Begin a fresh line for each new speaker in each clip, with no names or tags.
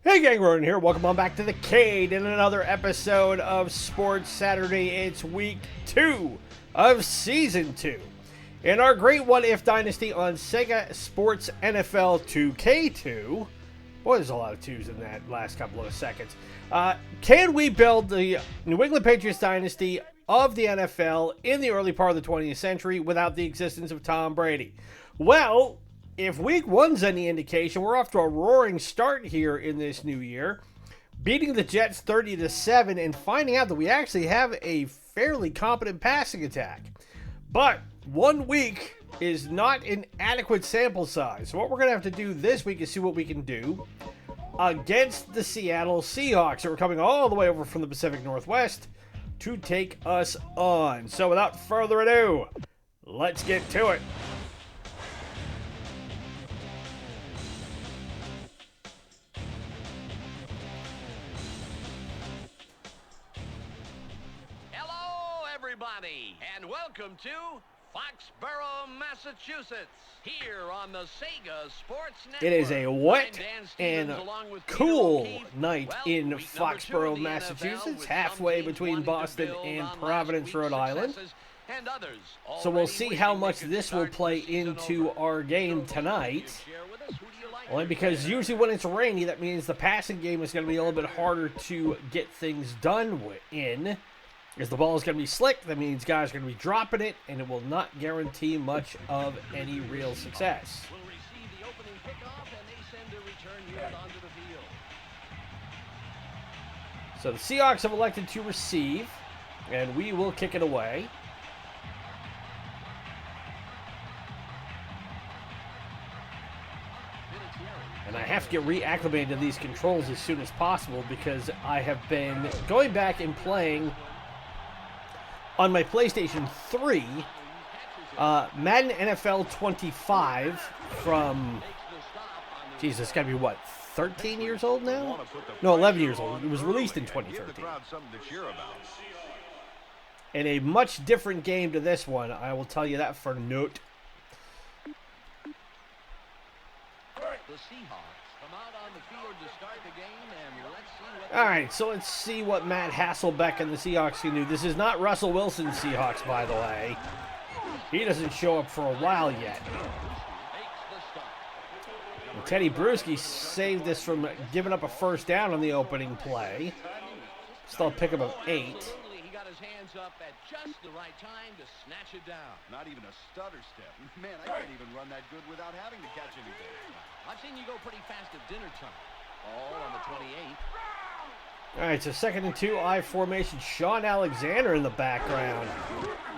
Hey gang, Ronan here. Welcome on back to the Cade in another episode of Sports Saturday. It's week 2 of season 2. In our great What If Dynasty on Sega Sports NFL 2K2. Boy, there's a lot of 2s in that last couple of seconds. Can we build the New England Patriots dynasty of the NFL in the early part of the 20th century without the existence of Tom Brady? Well, if week 1's any indication, we're off to a roaring start here in this new year, beating the Jets 30-7 and finding out that we actually have a fairly competent passing attack. But 1 week is not an adequate sample size. So what we're going to have to do this week is see what we can do against the Seattle Seahawks, who are coming all the way over from the Pacific Northwest to take us on. So without further ado, let's get to it.
And welcome to Foxborough, Massachusetts, here on the Sega Sports Network.
It is a wet and cool night in Foxborough, Massachusetts, halfway between Boston and Providence, Rhode Island. So we'll see how much this will play into our game tonight. Only because usually when it's rainy, that means the passing game is going to be a little bit harder to get things done in. Because the ball is going to be slick, that means guys are going to be dropping it, and it will not guarantee much of any real success. So the Seahawks have elected to receive, and we will kick it away. And I have to get reacclimated to these controls as soon as possible because I have been going back and playing on my PlayStation 3, Madden NFL 25 from, geez, it's got to be what, 13 years old now? No, 11 years old. It was released in 2013. And a much different game to this one, I will tell you that for note.
The Seahawks come out on the field to start the game, and let's see what...
All right, so let's see what Matt Hasselbeck and the Seahawks can do. This is not Russell Wilson's Seahawks, by the way. He doesn't show up for a while yet. And Teddy Bruschi saved this from giving up a first down on the opening play. Still a pickup of 8.
He got his hands up at just the right time to snatch it down.
Not even a stutter step. Man, I can't even run that good without having to catch anything.
I've seen you go pretty fast at dinner time. All on the 28.
All right, so 2nd and 2, I formation. Sean Alexander in the background.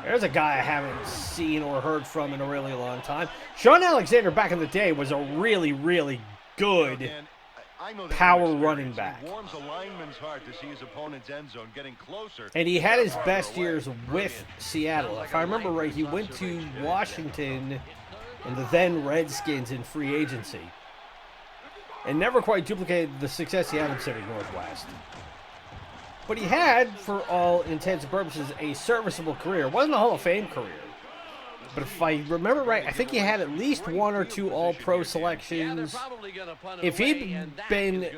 There's a guy I haven't seen or heard from in a really long time. Sean Alexander back in the day was a really, really good power running back.
It warms a lineman's heart to see his opponent's end zone getting closer.
And he had his best years with Seattle. If I remember right, he went to Washington and the then Redskins in free agency. And never quite duplicated the success he had in Pacific Northwest. But he had, for all intents and purposes, a serviceable career. It wasn't a Hall of Fame career. But if I remember right, I think he had at least 1 or 2 All-Pro selections. If he'd been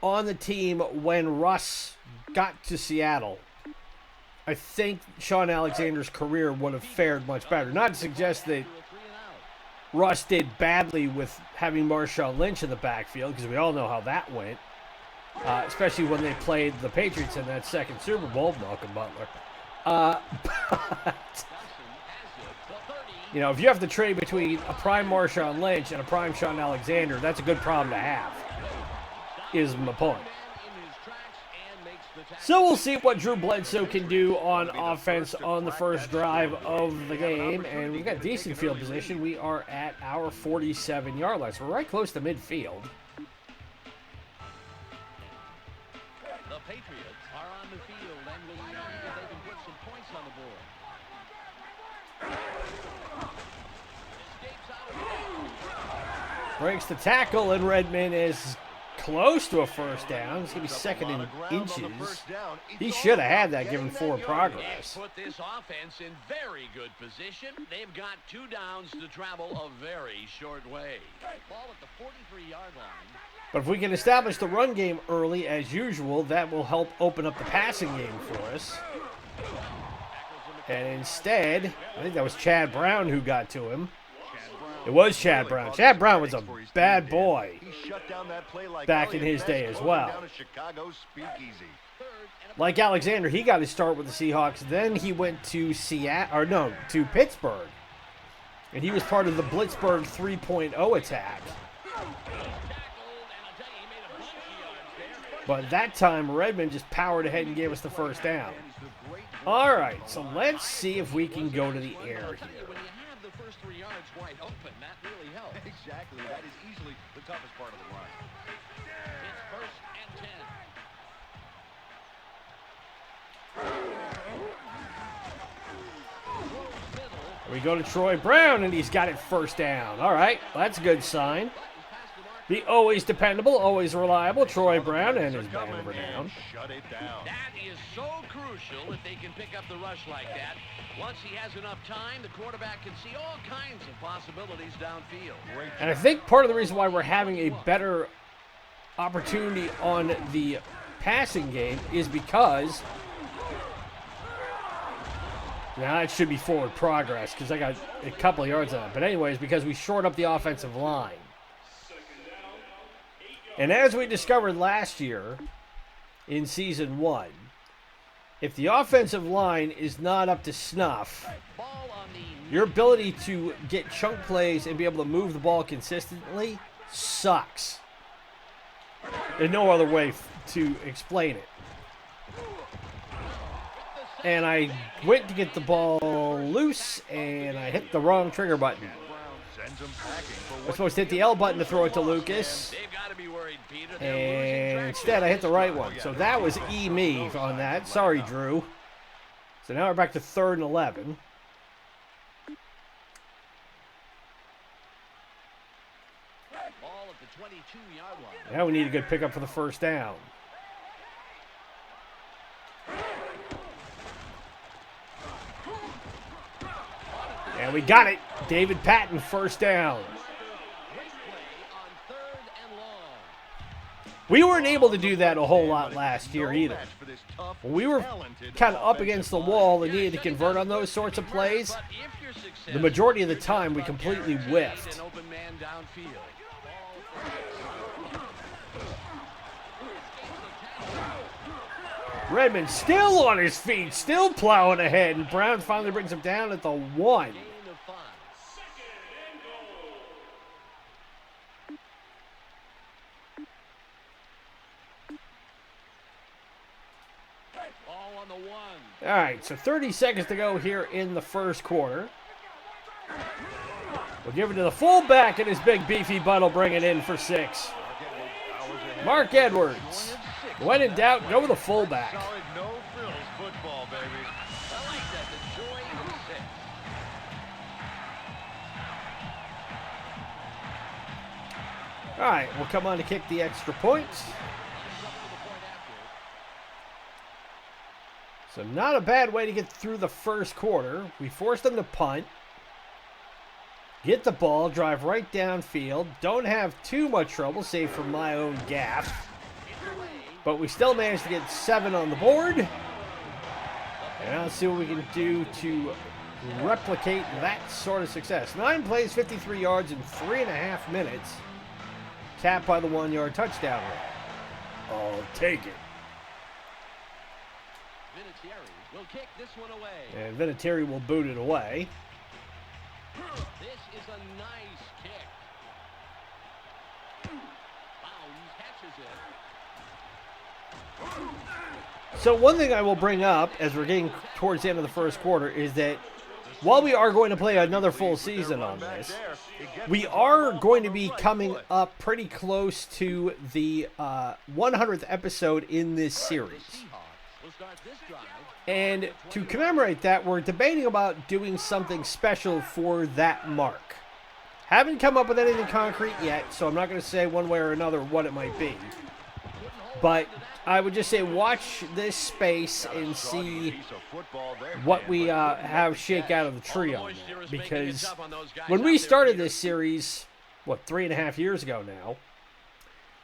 on the team when Russ got to Seattle, I think Sean Alexander's career would have fared much better. Not to suggest that Russ did badly with having Marshawn Lynch in the backfield, because we all know how that went. Especially when they played the Patriots in that second Super Bowl, Malcolm Butler. But, you know, if you have to trade between a prime Marshawn Lynch and a prime Sean Alexander, that's a good problem to have, is my point. So we'll see what Drew Bledsoe can do on offense on the first drive of the game. And we've got decent field position. We are at our 47-yard line. So we're right close to midfield.
The Patriots are on the field, and we'll see if they can put some points on the board.
Breaks the tackle, and Redmond is close to a first down. It's going to be second in inches. He should have had that given forward progress.
Put this offense in very good position. They've got 2 downs to travel a very short way. Ball at the 43-yard line.
But if we can establish the run game early, as usual, that will help open up the passing game for us. And instead, I think that was Chad Brown who got to him. It was Chad Brown. Chad Brown was a bad boy back in his day as well. Like Alexander, he got his start with the Seahawks. Then he went to to Pittsburgh. And he was part of the Blitzburgh 3.0 attack. But that time, Redmond just powered ahead and gave us the first down. All right, so let's see if we can go to the air here.
When you have the first 3 yards wide open, that really helps.
Exactly. That is easily the toughest part of the run.
It's first and 10.
We go to Troy Brown, and he's got it first down. All right, that's a good sign. The always dependable, always reliable Troy Brown and his band over down.
Shut it down.
That is so crucial if they can pick up the rush like that. Once he has enough time, the quarterback can see all kinds of possibilities downfield.
And I think part of the reason why we're having a better opportunity on the passing game is because now it should be forward progress because I got a couple of yards on it. But anyways, because we short up the offensive line. And as we discovered last year in Season 1, if the offensive line is not up to snuff, your ability to get chunk plays and be able to move the ball consistently sucks. There's no other way to explain it. And I went to get the ball loose, and I hit the wrong trigger button. I was supposed to hit the L button to throw it to Lucas. And instead, I hit the right one. So that was me on that. Sorry, Drew. So now we're back to 3rd and 11.
Ball at the 22-yard line.
Now we need a good pickup for the first down. And we got it. David Patton, first down. We weren't able to do that a whole lot last year either. When we were kind of up against the wall and needed to convert on those sorts of plays, the majority of the time we completely whiffed. Redmond still on his feet, still plowing ahead, and Brown finally brings him down at the 1. All right, so 30 seconds to go here in the first quarter. We'll give it to the fullback, and his big beefy butt will bring it in for 6. Mark Edwards. When in doubt, go with the fullback.
Solid no-frills football, baby.
I like that. The joy of 6.
All right, we'll come on to kick the extra point. So not a bad way to get through the first quarter. We forced them to punt. Get the ball, drive right downfield. Don't have too much trouble, save for my own gaffe. But we still managed to get 7 on the board. And now let's see what we can do to replicate that sort of success. 9 plays, 53 yards in 3.5 minutes. Capped by the 1-yard touchdown run. I'll take it.
Will kick this one away.
And Vinatieri will boot it away.
This is a nice kick. Bounds, catches it.
So one thing I will bring up as we're getting towards the end of the first quarter is that while we are going to play another full season on this, we are going to be coming up pretty close to the 100th episode in this series. And to commemorate that, we're debating about doing something special for that mark. Haven't come up with anything concrete yet, so I'm not going to say one way or another what it might be. But I would just say watch this space and see what we have shake out of the tree on that. Because when we started this series, 3.5 years ago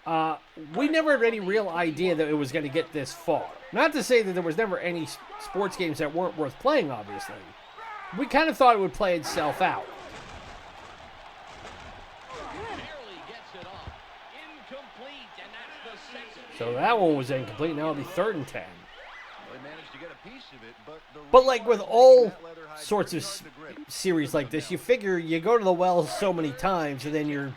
now, we never had any real idea that it was going to get this far. Not to say that there was never any sports games that weren't worth playing, obviously. We kind of thought it would play itself out. So that one was incomplete. Now it'll be 3rd and 10. But like with all sorts of series like this, you figure you go to the well so many times and then you're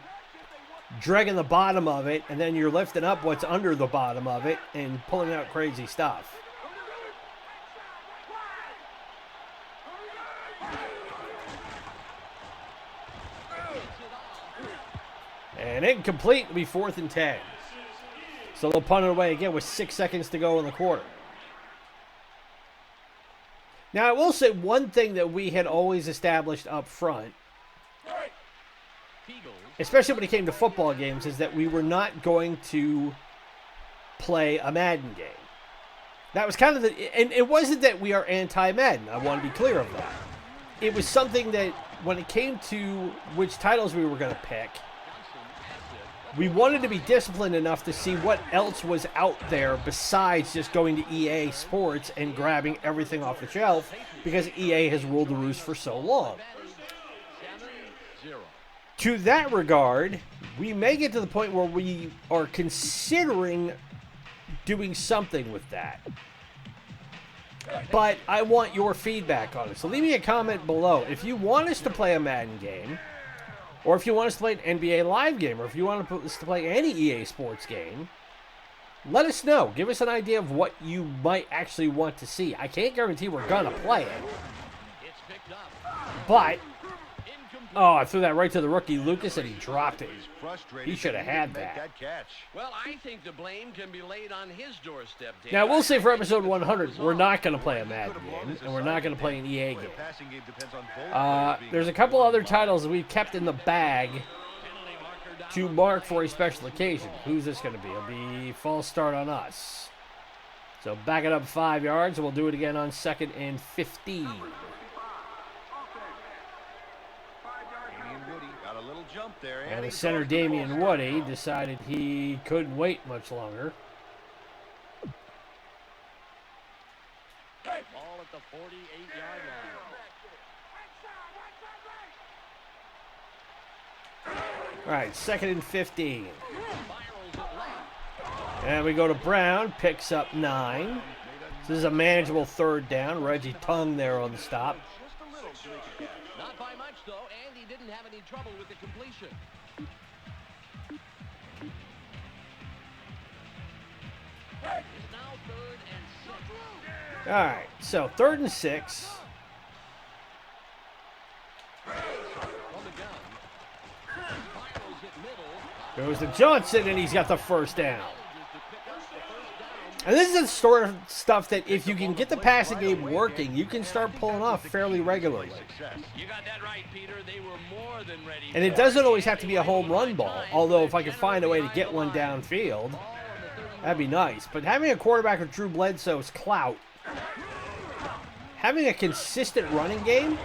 dragging the bottom of it and then you're lifting up what's under the bottom of it and pulling out crazy stuff. And incomplete. It'll be 4th and 10. So they'll punt it away again with 6 seconds to go in the quarter. Now, I will say one thing that we had always established up front, especially when it came to football games, is that we were not going to play a Madden game. That was kind of and it wasn't that we are anti-Madden. I want to be clear of that. It was something that when it came to which titles we were going to pick, we wanted to be disciplined enough to see what else was out there besides just going to EA Sports and grabbing everything off the shelf, because EA has ruled the roost for so long. To that regard, we may get to the point where we are considering doing something with that. But I want your feedback on it. So leave me a comment below. If you want us to play a Madden game, or if you want us to play an NBA Live game, or if you want us to play any EA Sports game, let us know. Give us an idea of what you might actually want to see. I can't guarantee we're going to play it. But, I threw that right to the rookie, Lucas, and he dropped it. He should have had that.
Well, I think the blame can be laid on his doorstep.
Now, we'll say for episode 100, we're not going to play a Madden game, and we're not going to play an EA game. There's a couple other titles that we've kept in the bag to mark for a special occasion. Who's this going to be? It'll be false start on us. So back it up 5 yards, and we'll do it again on 2nd and 15. And the center, Damian Woody, decided he couldn't wait much longer.
Ball at the 48-yard line.
All right, 2nd and 15. And we go to Brown, picks up 9. This is a manageable 3rd down. Reggie Tung there on the stop.
Not by much, though, and he didn't have any trouble with the completion. It's now 3rd and 6.
All right, so 3rd and 6. Goes to Johnson, and he's got the 1st down. And this is the sort of stuff that if you can get the passing game working, you can start pulling off fairly regularly.
You got that right, Peter. They were more than ready.
And it doesn't always have to be a home run ball, although if I could find a way to get one downfield, that'd be nice. But having a quarterback with Drew Bledsoe's clout, having a consistent running game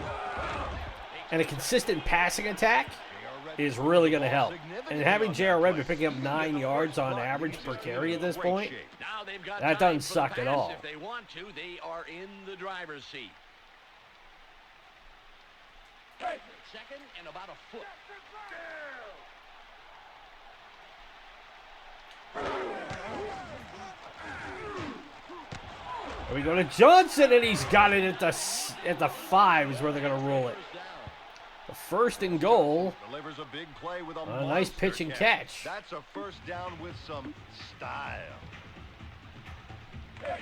and a consistent passing attack is really going to help. And having J.R. Redmond picking up 9 yards on average per carry at this point, that doesn't suck at all.
If they want to, they are in the driver's seat. 2nd and about a foot.
And we go to Johnson, and he's got it at the 5 is where they're going to rule it. The 1st and goal.
Delivers a big play with a
nice pitch and catch.
That's a 1st down with some style.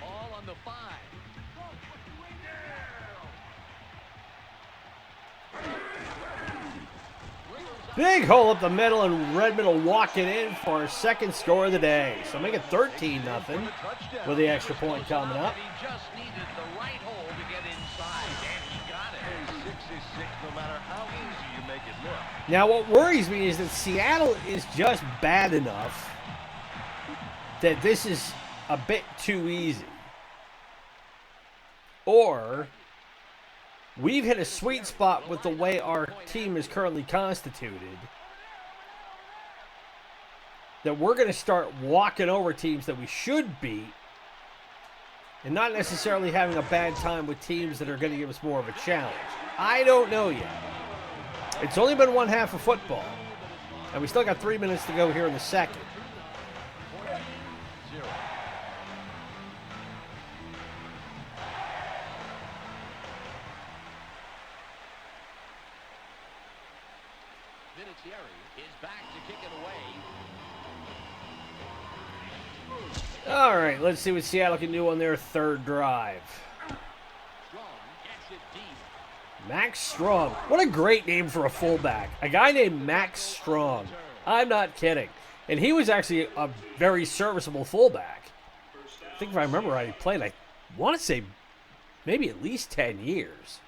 All on the 5.
Big hole up the middle, and Redmond will walk it in for his 2nd score of the day. So make it 13-0 with the extra point coming up.
He just needed the right hole to get inside, and he got it.
6 is 6 no matter how easy you make it look.
Now, what worries me is that Seattle is just bad enough that this is a bit too easy. Or we've hit a sweet spot with the way our team is currently constituted that we're going to start walking over teams that we should beat and not necessarily having a bad time with teams that are going to give us more of a challenge. I don't know yet. It's only been one half of football, and we still got 3 minutes to go here in the second. All right, let's see what Seattle can do on their third drive. Max Strong. What a great name for a fullback. A guy named Max Strong. I'm not kidding. And he was actually a very serviceable fullback. I think if I remember right, he played, I want to say, maybe at least 10 years.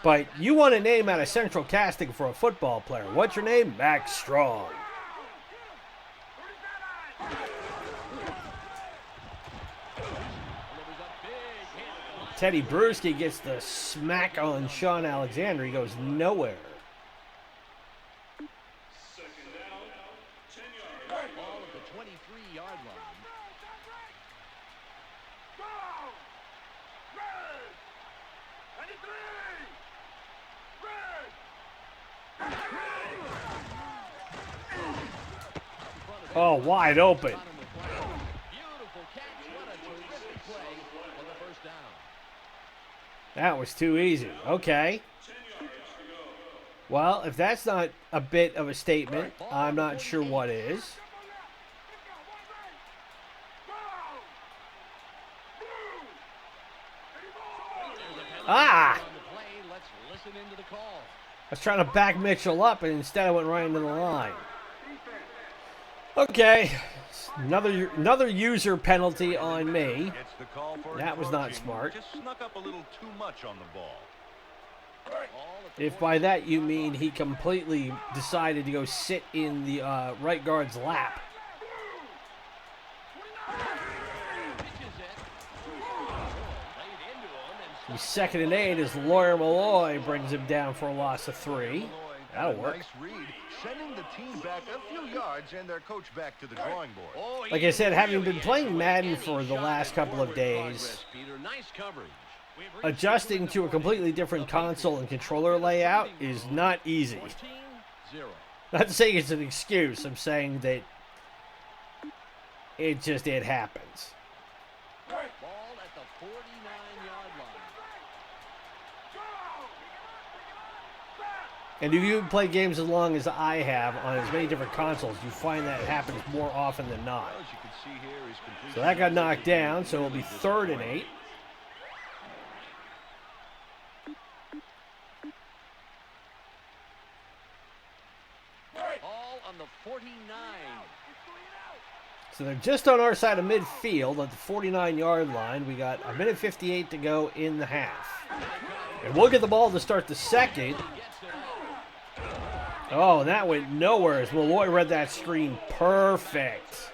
But you want a name out of central casting for a football player. What's your name? Max Strong. Teddy Bruschi gets the smack on Sean Alexander. He goes nowhere.
Second down, 10 yards. Ball at the 23-yard line.
Oh, wide open. That was too easy. Okay. Well, if that's not a bit of a statement, I'm not sure what is. Ah! I was trying to back Mitchell up, and instead I went right into the line. Okay. Another user penalty on me. That was not smart.
Just snuck up a little too much on the ball.
If by that you mean he completely decided to go sit in the right guard's lap. He's 2nd and 8 as Lawyer Malloy brings him down for a loss of 3. That'll work.
Nice read, sending the team back a few yards and their coach back to the drawing board.
Like I said, having been playing Madden for the last couple of days, adjusting to a completely different console and controller layout is not easy. Not saying it's an excuse. I'm saying that it happens.
Ball at the 49-yard line.
And if you play games as long as I have on as many different consoles, you find that it happens more often than not. So that got knocked down, so it'll be 3rd and 8.
Ball on the 49.
So they're just on our side of midfield at the 49-yard line. We got a minute 58 to go in the half. And we'll get the ball to start the second. Oh, and that went nowhere as Malloy read that screen perfect.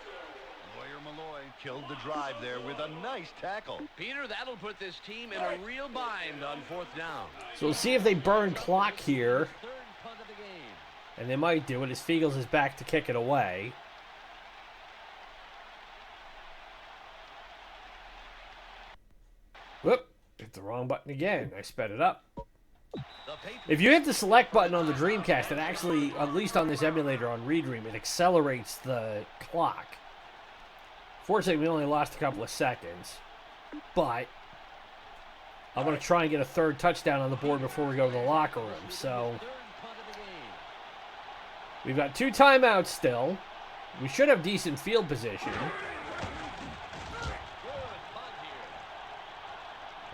Lawyer Malloy killed the drive there with a nice tackle.
Peter, that'll put this team in a real bind on 4th down.
So we'll see if they burn clock here.
3rd punt of the game.
And they might do it as Fiegels is back to kick it away. Whoop, hit the wrong button again. I sped it up. If you hit the select button on the Dreamcast, it actually, at least on this emulator on Redream, it accelerates the clock. Fortunately, we only lost a couple of seconds. But I'm going to try and get a 3rd touchdown on the board before we go to the locker room. So we've got 2 timeouts still. We should have decent field position.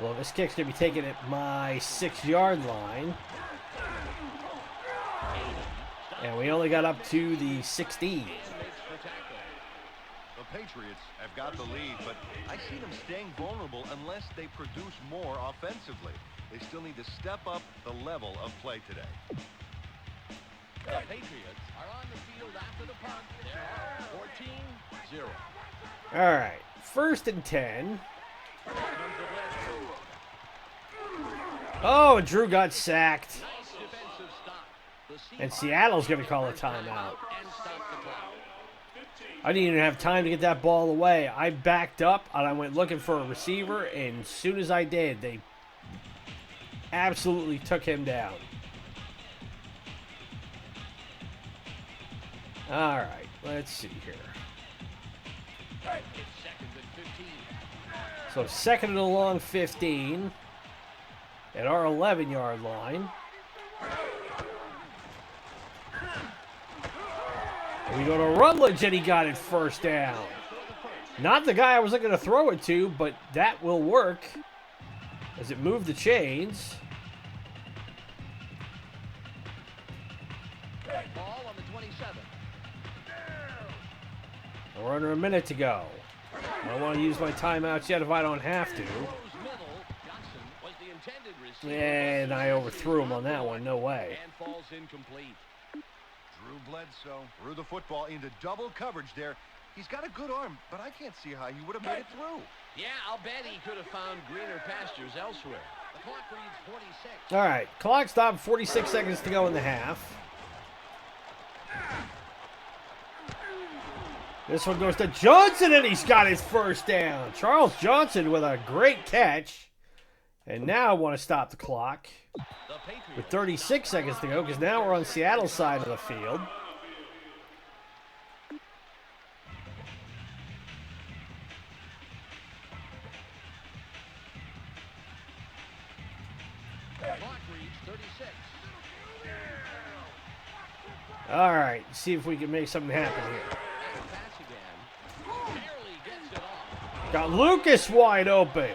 Well, this kick's going to be taken at my 6-yard line. And we only got up to the 16.
The Patriots have got the lead, but I see them staying vulnerable unless they produce more offensively. They still need to step up the level of play today.
The Patriots are on the field after the punt. They're up 14-0.
All right, 1st and 10. Oh, Drew got sacked.
Nice defensive stop. The
And
Seahawks
Seattle's going to call a timeout.
and stop the clock.
I didn't even have time to get that ball away. I backed up and I went looking for a receiver, and as soon as I did, they absolutely took him down. All right, let's see here.
It's 2nd and 15.
So 2nd and a long 15 at our 11-yard line. We go to Rutledge, and he got it 1st down. Not the guy I was looking to throw it to, but that will work as it moved the chains.
Ball on the 27.
We're under a minute to go. I don't want to use my timeouts yet if I don't have to.
Throws middle. Johnson was the intended receiver.
And I overthrew him on that one. No way.
And falls incomplete.
Drew Bledsoe threw the football into double coverage there. He's got a good arm, but I can't see how he would have made it through.
Yeah, I'll bet he could have found greener pastures elsewhere. The clock reads 46.
All right. Clock stopped. 46 seconds to go in the half. This one goes to Johnson, and he's got his 1st down. Charles Johnson with a great catch. And now I want to stop the clock
The Patriots
with 36 seconds to go because now we're on Seattle's side of the field.
clock reads 36.
All right, see if we can make something happen here.
And pass again. Barely gets it off.
Got Lucas wide open.
He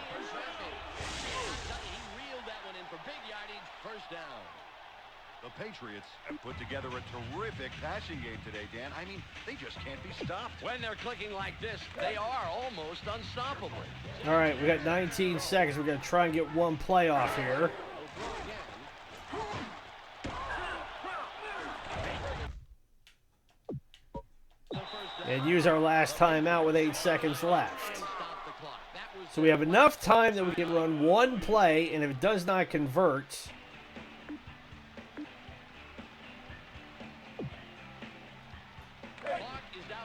reeled that one in for big yardage. 1st down.
The Patriots have put together a terrific passing game today, Dan. I mean, they just can't be stopped.
When they're clicking like this, they are almost unstoppable.
All right, we got 19 seconds. We're going to try and get one play off here. And use our last timeout with 8 seconds left. So we have enough time that we can run one play, and if it does not convert,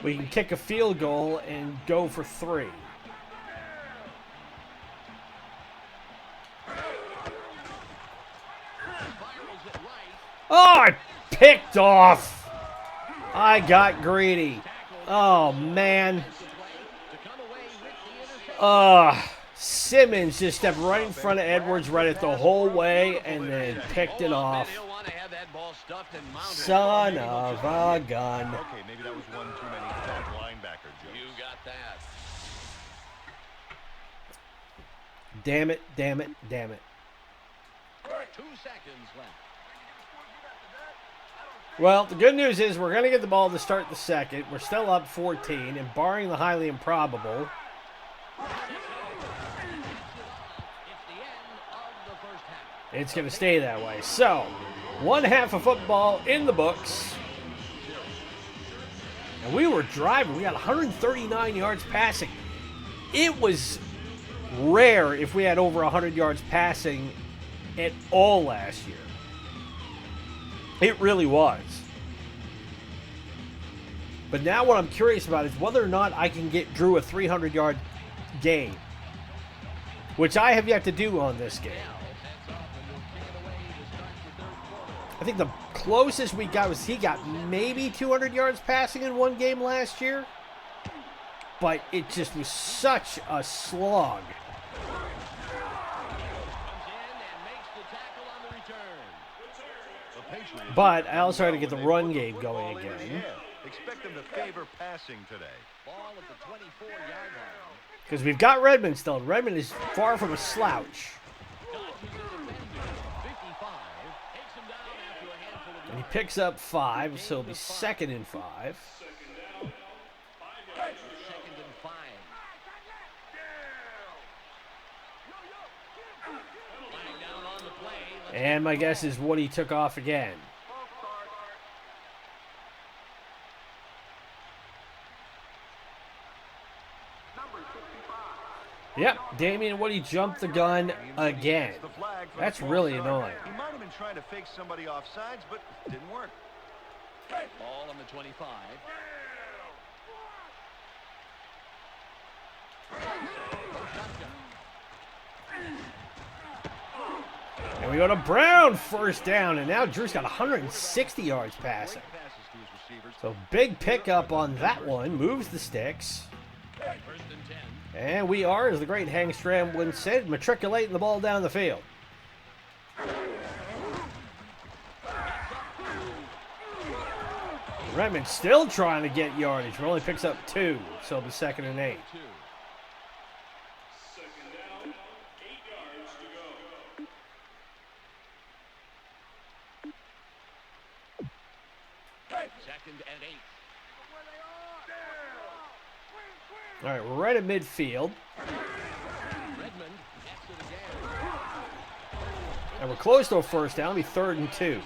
we can kick a field goal and go for 3. Oh, I picked off. I got greedy. Oh, man. Simmons just stepped right in front of Edwards, read it the whole way, and then picked it off. Son of a gun.
Okay, maybe that was one too many fat linebacker jokes.
You got that.
Damn it, damn it, damn it.
2 seconds left.
Well, the good news is we're going to get the ball to start the second. We're still up 14, and barring the highly improbable, it's going to stay that way. So, 1 half of football in the books. And we were driving. We got 139 yards passing. It was rare if we had over 100 yards passing at all last year. It really was. But now what I'm curious about is whether or not I can get Drew a 300-yard game, which I have yet to do on this game. I think the closest we got was he got maybe 200 yards passing in one game last year, but it just was such a slog. But I also had to get the run game going again.
Expect them to favor passing today.
Ball at the 24-yard line.
Because we've got Redmond still. And Redmond is far from a slouch. And he picks up 5, so it'll be 2nd and 5.
2nd and 5. Flag down on the
And my guess is Woody took off again. Yep, Damien Woody jumped the gun again. That's really annoying.
He might have been trying to fake somebody off sides, but it didn't work.
Ball on the 25.
And we go to Brown, first down, and now Drew's got 160 yards passing. So big pickup on that one, moves the sticks.
First and 10.
And we are, as the great Hank Stramblin said, matriculating the ball down the field. Redmond still trying to get yardage, but only picks up 2, so it'll be 2nd and 8.
Second and 8.
All right, we're right at midfield.
Redmond gets it again.
And we're close to a first down. It'll be 3rd and 2.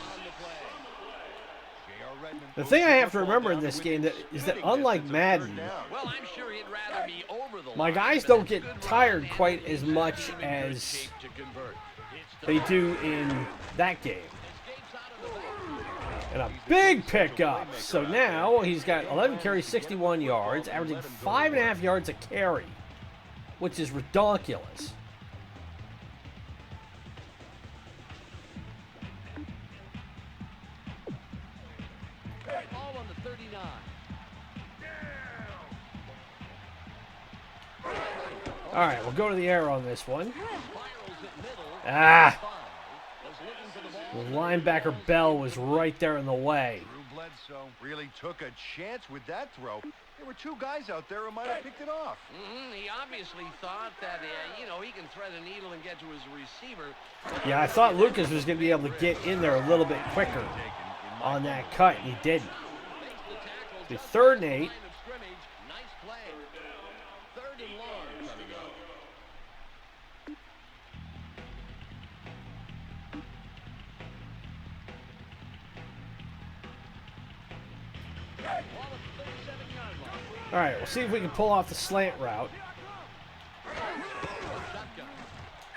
The thing I have to remember in this game is that unlike Madden,
Well, I'm sure he'd rather be over the
my
line
guys
than
don't get
stood
tired
right
quite
in
as
the
much
position in good
as
shape to convert. It's
they
the
do in that game.
escapes out of the back.
And a big pickup. So now he's got 11 carries, 61 yards, averaging 5.5 yards a carry, which is ridiculous.
Ball on the 39.
All right, we'll go to the air on this one.
Spirals at middle.
Ah,
Was looking for the
the
ball.
linebacker Bell was right there in the way.
Drew Bledsoe really took a chance with that throw. There were 2 guys out there who might have picked it off.
He obviously thought that, he can thread a needle and get to his receiver.
Yeah, I thought Lucas was going to be able to get in there a little bit quicker on that cut, and he didn't.
Makes the tackle
Be
just
3rd and
the
8.
line of scrimmage. Nice play. 3rd and long coming up. Ball at the 37-yard line.
All right, we'll see if we can pull off the slant route.
Shotgun.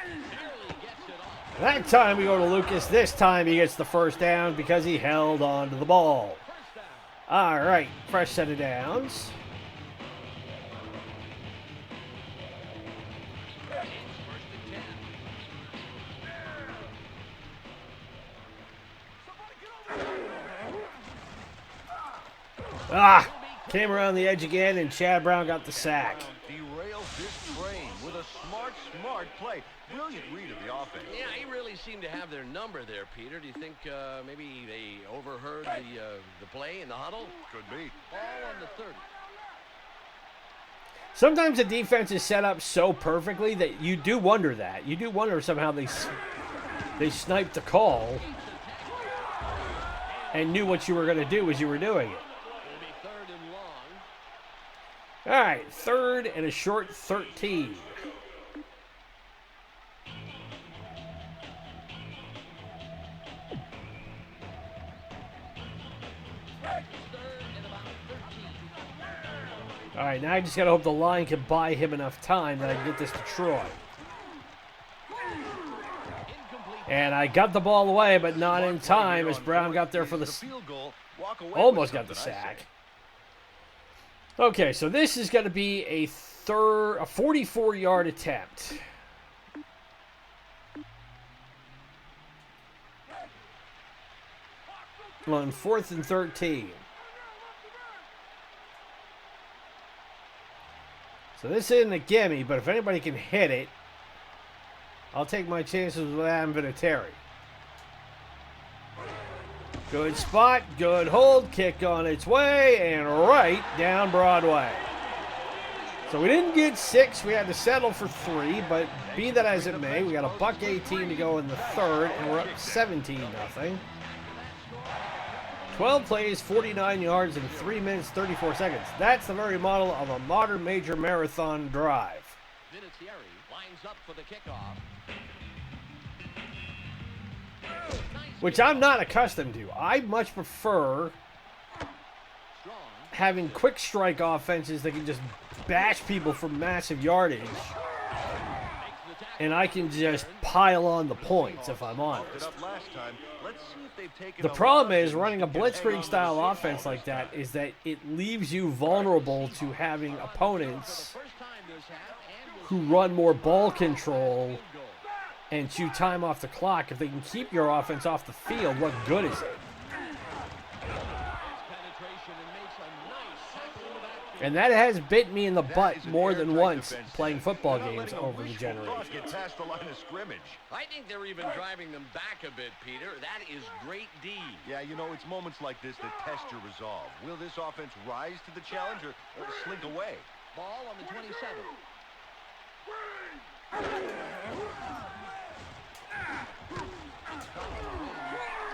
Barely gets it off.
That time we go to Lucas. This time he gets the first down because he held on to the ball.
First down.
All right, fresh set of downs.
It's first and 10.
Ah, came around the edge again, and Chad Brown got the sack.
Derails this train with a smart play. Brilliant read of the offense.
Yeah, he really seemed to have their number there, Peter. Do you think maybe they overheard the play in the huddle?
Could be.
Ball on the 30.
Sometimes the defense is set up so perfectly that you do wonder that. You do wonder if somehow they sniped the call and knew what you were going to do as you were doing it.
It'll be 3rd and long.
All right, 3rd and a short 13. All right, now I just got to hope the line can buy him enough time that I can get this to Troy. And I got the ball away, but not in time as Brown got there for the
field goal. Walk away
almost
with
got the
something, I
sack.
say.
Okay, so this is going to be a 44-yard attempt. On 4th and 13. So this isn't a gimme, but if anybody can hit it, I'll take my chances with Adam Vinatieri. Good spot, good hold, kick on its way, and right down Broadway. So we didn't get 6, we had to settle for 3, but be that as it may, we got a $1.18 to go in the 3rd, and we're up 17-0. 12 plays, 49 yards, and 3 minutes, 34 seconds. That's the very model of a modern major marathon drive.
Vinatieri lines up for the kickoff.
which I'm not accustomed to. I much prefer having quick strike offenses that can just bash people for massive yardage, and I can just pile on the points if I'm honest. The problem is running a blitzkrieg style offense like that is that it leaves you vulnerable to having opponents who run more ball control and chew time off the clock. If they can keep your offense off the field, what good is it? And that has bit me in the butt more than once playing football games over the generations.
I think they're even driving them back a bit, Peter. That is great D.
Yeah, you know, it's moments like this that test your resolve. Will this offense rise to the challenge or slink away?
Ball on the 27.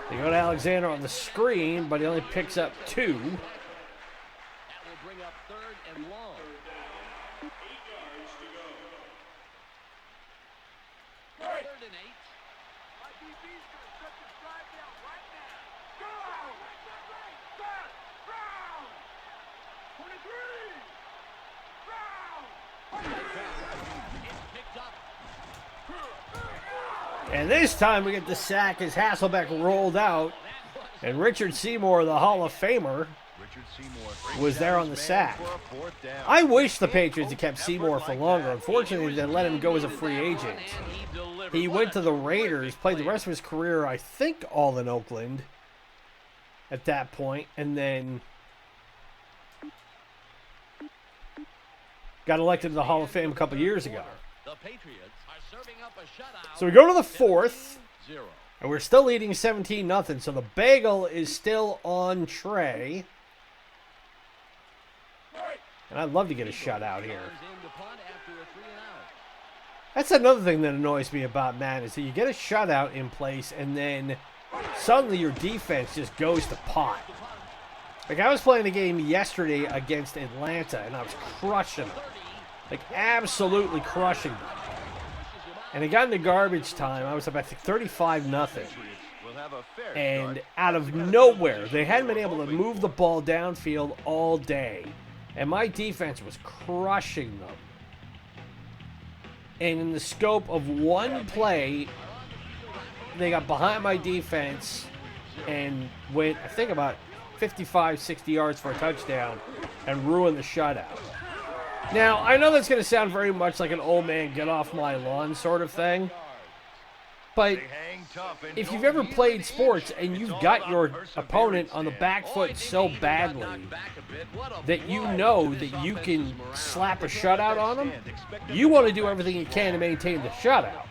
They go to Alexander on the screen, but he only picks up 2.
Bring up 3rd and long. 3rd and 8.
And this time we get the sack as Hasselbeck rolled out, and Richard Seymour, the Hall of Famer, was there on the sack. I wish the Patriots had kept Seymour for longer. Unfortunately, they let him go as a free agent. He went to the Raiders, played the rest of his career, I think, all in Oakland at that point, and then got elected to the Hall of Fame a couple years ago. So we go to the 4th, and we're still leading 17-0, so the bagel is still on Trey. And I'd love to get a shutout here. That's another thing that annoys me about Madden is that you get a shutout in place and then suddenly your defense just goes to pot. Like I was playing a game yesterday against Atlanta and I was crushing them. Like absolutely crushing them. And it got into garbage time. I was up, I think, 35-0. And out of nowhere, they hadn't been able to move the ball downfield all day. And my defense was crushing them. And in the scope of one play, they got behind my defense and went, I think, about 55, 60 yards for a touchdown and ruined the shutout. Now, I know that's going to sound very much like an old man get off my lawn sort of thing. But if you've ever played sports and you've got your opponent on the back foot so badly that you know that you can slap a shutout on them, you want to do everything you can to maintain the shutout.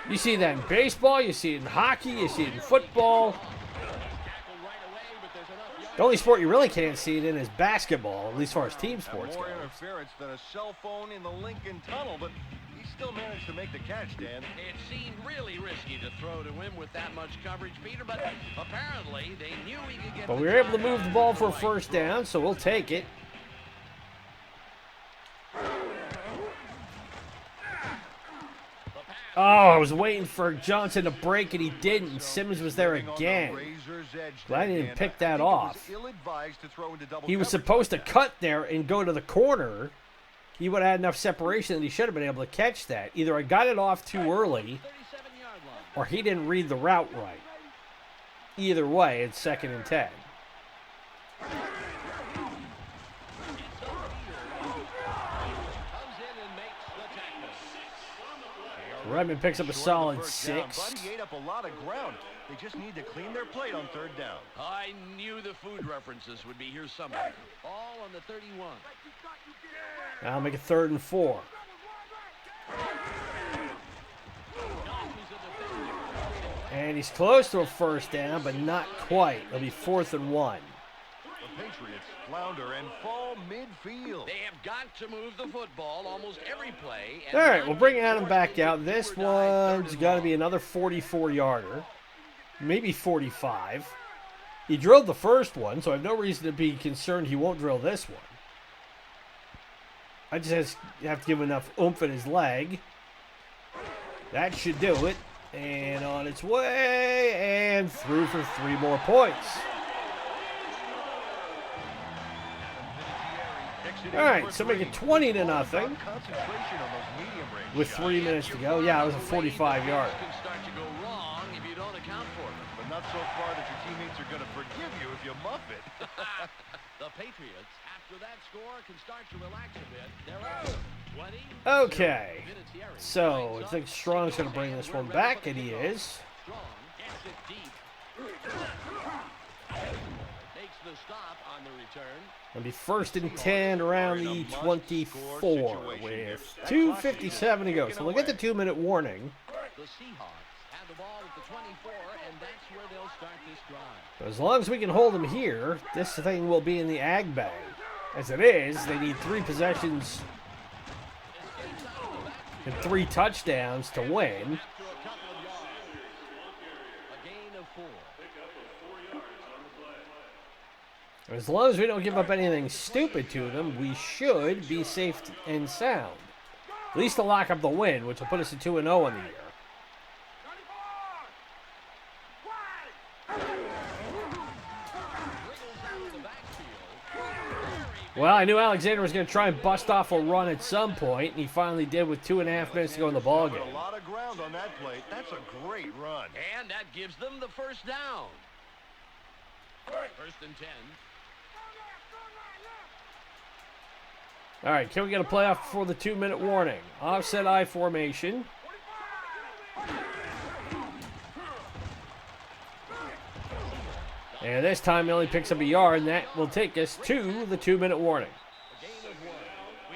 You see that in baseball, you see it in hockey, you see it in football. The only sport you really can't see it in is basketball, at least as far as team sports go.
More interference than a cell phone in the Lincoln Tunnel, but he still managed to make the catch, Dan.
It seemed really risky to throw to him with that much coverage, Peter, but apparently they knew he could get.
But we were able to move the ball for a first down, so we'll take it. Oh, I was waiting for Johnson to break, and he didn't. And Simmons was there again. Glad he didn't pick that off. He was supposed to cut there and go to the corner. He would have had enough separation that he should have been able to catch that. Either I got it off too early, or he didn't read the route right. Either way, it's 2nd and 10. Redmond picks up a solid 6.
Up a lot of ground. They just need to clean their plate on 3rd down.
I knew the food references would be here somewhere. All on the 31.
I'll make it 3rd and 4. And he's close to a first down, but not quite. It'll be 4th and 1.
The Patriots flounder and fall midfield.
They have got to move the football almost every play.
All right, we'll bring Adam back out. This one's got to be another 44-yarder, maybe 45. He drilled the first one, so I have no reason to be concerned he won't drill this one. I just have to give him enough oomph in his leg. That should do it. And on its way, and through for 3 more points. All right, so make it 20-0 with 3 minutes to go. Yeah, it was a 45-yard.
But not so far that your teammates are going to forgive you if you muff it.
The Patriots, after that score, can start to relax a bit. They're up 20.
Okay, so I think Strong's going to bring this one back, and he is.
Strong gets it deep. Makes the stop on the return.
It'll be 1st and 10 around the 24 with 2:57 to go. So we'll get the 2-minute warning.
The Seahawks have the ball at the 24, and that's where they'll start this drive.
But as long as we can hold them here, this thing will be in the ag bag. As it is, they need 3 possessions and 3 touchdowns to win.
After a couple of yards, a gain of 4.
As long as we don't give up anything stupid to them, we should be safe and sound. At least to lock up the win, which will put us at 2-0 on the year. Well, I knew Alexander was going to try and bust off a run at some point, and he finally did with 2.5 minutes to go in the ballgame.
A lot of ground on that play. That's a great run.
And that gives them the first down. 1st and 10.
All right, can we get a playoff before the 2-minute warning? Offset I formation. And this time he only picks up a yard, and that will take us to the 2-minute warning.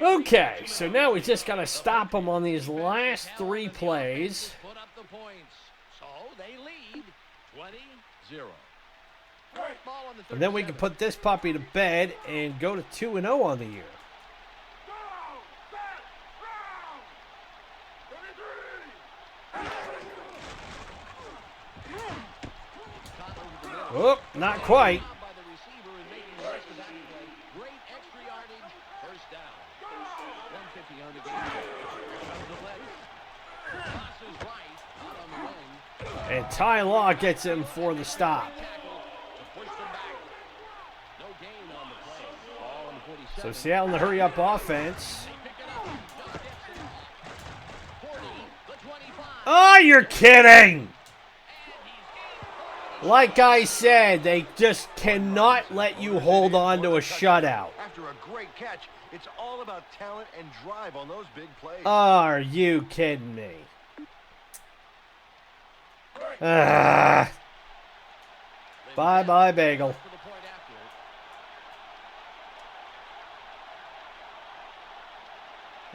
Okay, so now we just got to stop them on these last 3 plays.
Put up the points. So they lead 20-0.
And then we can put this puppy to bed and go to 2-0 on the year. Oh, not quite. And Ty Law gets him for the stop. So Seattle in the hurry-up offense. Oh, you're kidding! Like I said, they just cannot let you hold on to a shutout.
After a great catch, it's all about talent and drive on those big plays.
Are you kidding me? Bye-bye, Bagel.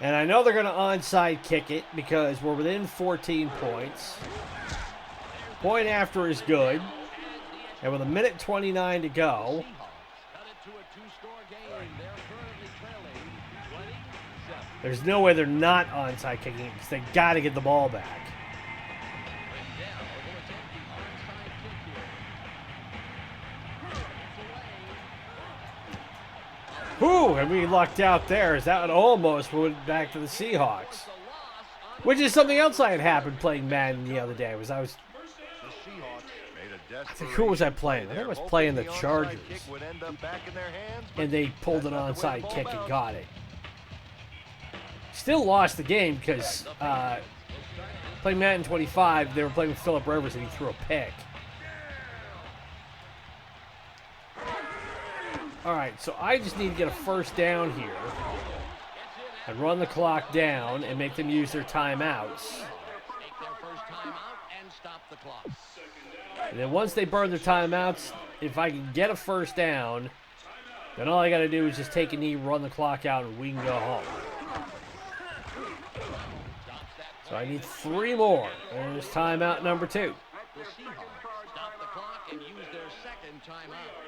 And I know they're going to onside kick it because we're within 14 points. Point after is good. And with 1:29 to go. There's no way they're not onside kicking it because they got to get the ball back. Whew, and we lucked out there as that one almost went back to the Seahawks. Which is something else I had happened playing Madden the other day. I think who was I playing? I think I was playing the Chargers. And they pulled an onside kick and got it. Still lost the game because playing Madden 25, they were playing with Phillip Rivers and he threw a pick. All right, so I just need to get a first down here and run the clock down and make them use their timeouts. And then once they burn their timeouts, if I can get a first down, then all I got to do is just take a knee, run the clock out, and we can go home. So I need 3 more. There's timeout number 2.
The Seahawks stop the clock and use their second timeout.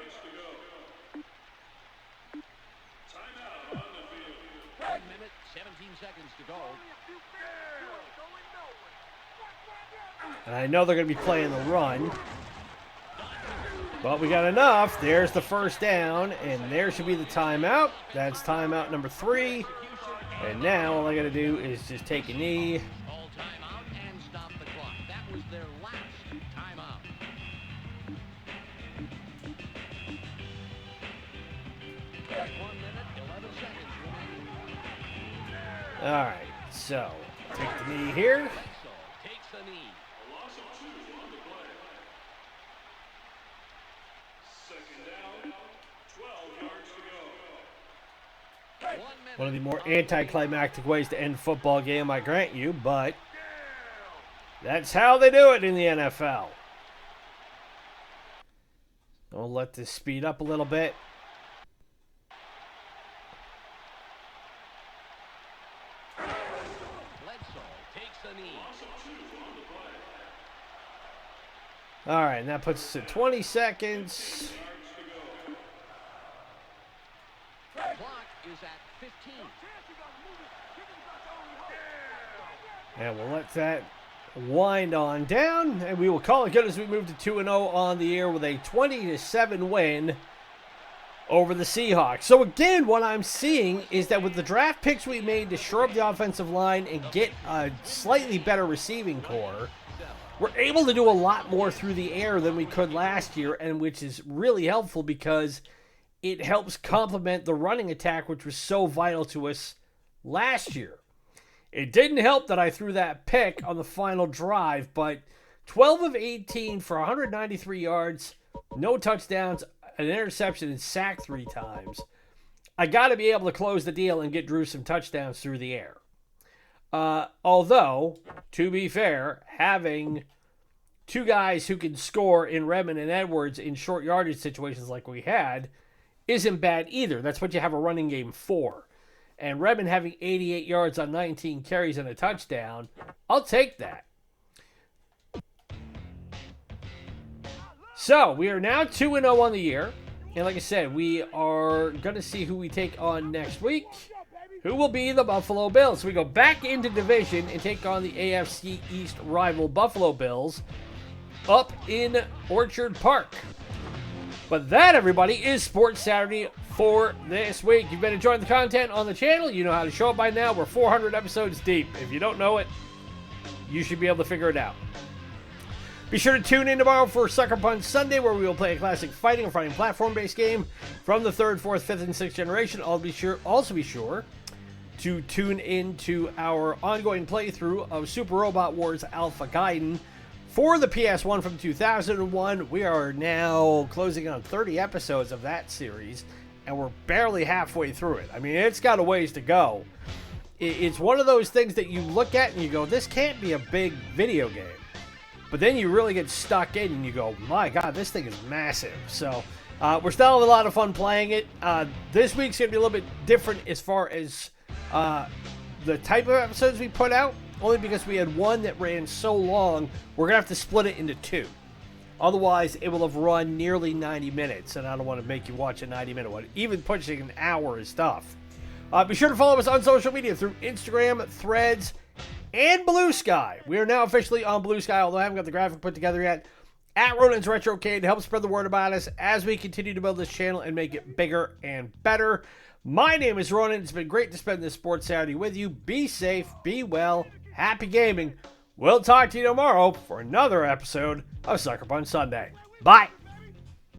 1 minute, 17 seconds to go.
And I know they're going to be playing the run. But we got enough. There's the first down, and there should be the timeout. That's timeout number 3. And now all I got to do is just take a knee. All right, so take the knee here.
Takes the knee.
One of the more anticlimactic ways to end a football game, I grant you, but that's how they do it in the NFL. I'll let this speed up a little bit. All right, and that puts us at 20 seconds.
Clock is at 15.
And we'll let that wind on down, and we will call it good as we move to 2-0 on the year with a 20-7 win over the Seahawks. So again, what I'm seeing is that with the draft picks we made to shore up the offensive line and get a slightly better receiving core, we're able to do a lot more through the air than we could last year, and which is really helpful because it helps complement the running attack, which was so vital to us last year. It didn't help that I threw that pick on the final drive, but 12 of 18 for 193 yards, no touchdowns, an interception, and sacked 3 times. I got to be able to close the deal and get Drew some touchdowns through the air. Although, to be fair, having 2 guys who can score in Redmond and Edwards in short yardage situations like we had isn't bad either. That's what you have a running game for. And Redmond having 88 yards on 19 carries and a touchdown, I'll take that. So, we are now 2-0 on the year. And like I said, we are going to see who we take on next week. Who will be the Buffalo Bills? So we go back into division and take on the AFC East rival Buffalo Bills up in Orchard Park. But that, everybody, is Sports Saturday for this week. You've been enjoying the content on the channel. You know how to show it by now. We're 400 episodes deep. If you don't know it, you should be able to figure it out. Be sure to tune in tomorrow for Sucker Punch Sunday, where we will play a classic fighting platform-based game from the 3rd, 4th, 5th, and 6th generation. Also be sure to tune in to our ongoing playthrough of Super Robot Wars Alpha Gaiden for the PS1 from 2001. We are now closing on 30 episodes of that series, and we're barely halfway through it. I mean, it's got a ways to go. It's one of those things that you look at and you go, this can't be a big video game. But then you really get stuck in and you go, my God, this thing is massive. So we're still having a lot of fun playing it. This week's going to be a little bit different as far as the type of episodes we put out, only because we had one that ran so long, we're going to have to split it into 2. Otherwise, it will have run nearly 90 minutes, and I don't want to make you watch a 90-minute one. Even pushing an hour is tough. Be sure to follow us on social media through Instagram, Threads, and Blue Sky. We are now officially on Blue Sky, although I haven't got the graphic put together yet. At Ronan's Retrocade to help spread the word about us as we continue to build this channel and make it bigger and better. My name is Ronan. It's been great to spend this Sports Saturday with you. Be safe, be well, happy gaming. We'll talk to you tomorrow for another episode of Sucker Punch Sunday. Bye.